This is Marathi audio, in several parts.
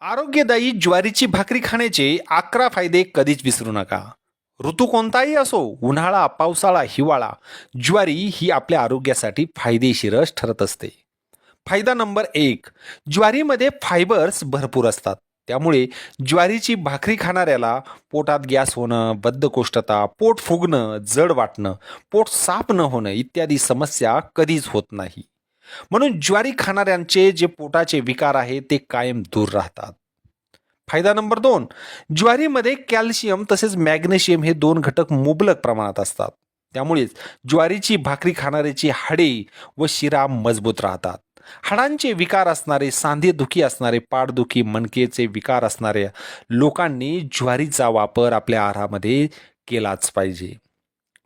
आरोग्यदायी ज्वारीची भाकरी खाण्याचे 11 फायदे कधीच विसरू नका. ऋतू कोणताही असो, उन्हाळा, पावसाळा, हिवाळा, ज्वारी ही आपल्या आरोग्यासाठी फायदेशीरच ठरत असते. फायदा नंबर 1, ज्वारीमध्ये फायबर्स भरपूर असतात. त्यामुळे ज्वारीची भाकरी खाणाऱ्याला पोटात गॅस होणं, बद्धकोष्ठता, पोट फुगणं, जड वाटणं, पोट साफ न होणं इत्यादी समस्या कधीच होत नाही. म्हणून ज्वारी खाणाऱ्यांचे जे पोटाचे विकार आहेत ते कायम दूर राहतात. फायदा नंबर 2, ज्वारीमध्ये कॅल्शियम तसेच मॅग्नेशियम हे दोन घटक मुबलक प्रमाणात असतात. त्यामुळेच ज्वारीची भाकरी खाणाऱ्याची हाडे व शिरा मजबूत राहतात. हाडांचे विकार असणारे, सांधेदुखी असणारे, पाठदुखी, मणकेचे विकार असणाऱ्या लोकांनी ज्वारीचा वापर आपल्या आहारामध्ये केलाच पाहिजे.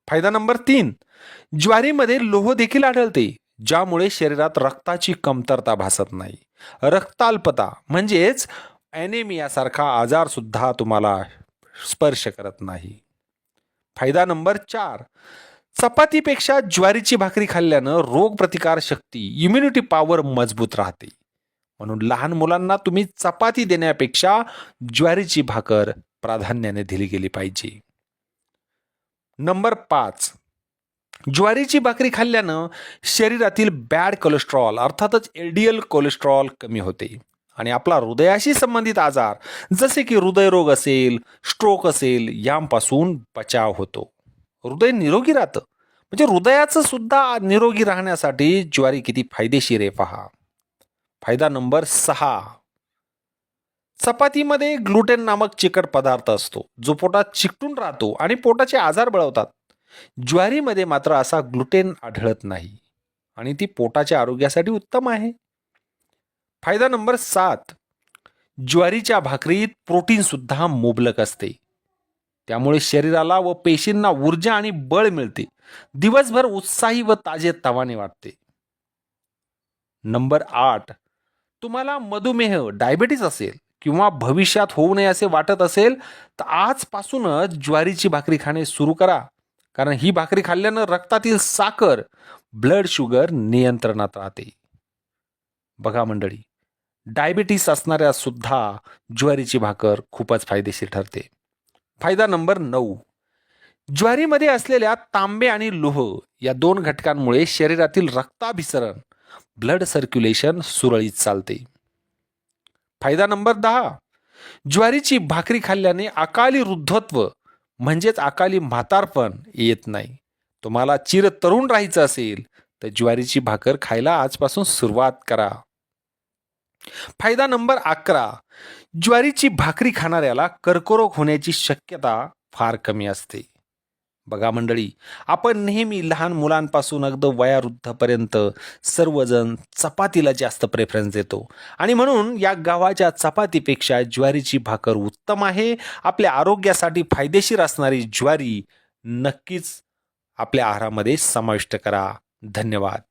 फायदा नंबर 3, ज्वारीमध्ये लोह देखील आढळते, ज्यामुळे शरीरात रक्ताची कमतरता भासत नाही. रक्ताल्पता म्हणजेच ॲनेमियासारखा आजार सुद्धा तुम्हाला स्पर्श करत नाही. फायदा नंबर 4, चपातीपेक्षा ज्वारीची भाकरी खाल्ल्यानं रोगप्रतिकार शक्ती, इम्युनिटी पॉवर मजबूत राहते. म्हणून लहान मुलांना तुम्ही चपाती देण्यापेक्षा ज्वारीची भाकर प्राधान्याने दिली गेली पाहिजे. नंबर 5, ज्वारीची भाकरी खाल्ल्यानं शरीरातील बॅड कोलेस्ट्रॉल अर्थातच LDL कोलेस्ट्रॉल कमी होते आणि आपला हृदयाशी संबंधित आजार जसे की हृदयरोग असेल, स्ट्रोक असेल यांपासून बचाव होतो. हृदय निरोगी राहतं. म्हणजे हृदयाचं सुद्धा निरोगी राहण्यासाठी ज्वारी किती फायदेशीर आहे पहा. फायदा नंबर 6, चपातीमध्ये ग्लुटेन नामक चिकट पदार्थ असतो जो पोटात चिकटून राहतो आणि पोटाचे आजार बळवतात. ज्वारीमध्ये मात्र असा ग्लुटेन आढळत नाही आणि ती पोटाच्या आरोग्यासाठी उत्तम आहे. फायदा नंबर 7, ज्वारीच्या भाकरीत प्रोटीन सुद्धा मुबलक असते. त्यामुळे शरीराला व पेशींना ऊर्जा आणि बळ मिळते. दिवसभर उत्साही व ताजे तवाने वाटते. नंबर 8, तुम्हाला मधुमेह, डायबिटीस असेल किंवा भविष्यात होऊ नये असे वाटत असेल तर आजपासूनच ज्वारीची भाकरी खाणे सुरू करा. कारण ही भाकरी खाल्ल्यानं रक्तातील साखर, ब्लड शुगर नियंत्रणात राहते. बघा मंडळी, डायबिटीस असणाऱ्या सुद्धा ज्वारीची भाकर खूपच फायदेशीर ठरते. फायदा नंबर 9, ज्वारीमध्ये असलेल्या तांबे आणि लोह या दोन घटकांमुळे शरीरातील रक्ताभिसरण, ब्लड सर्क्युलेशन सुरळीत चालते. फायदा नंबर 10, ज्वारीची भाकरी खाल्ल्याने अकाली वृद्धत्व म्हणजेच अकाली म्हातारपण येत नाही. तुम्हाला चिरतरुण राहायचं असेल तर ज्वारीची भाकर खायला आजपासून सुरुवात करा. फायदा नंबर 11, ज्वारीची भाकरी खाणाऱ्याला कर्करोग होण्याची शक्यता फार कमी असते. बघा मंडळी, आपण नेहमी लहान मुलांपासून अगदी वयोवृद्धापर्यंत सर्वजण चपातीला जास्त प्रेफरन्स देतो आणि म्हणून या गव्हाच्या चपातीपेक्षा ज्वारीची भाकर उत्तम आहे. आपल्या आरोग्यासाठी फायदेशीर असणारी ज्वारी नक्कीच आपल्या आहारामध्ये समाविष्ट करा. धन्यवाद.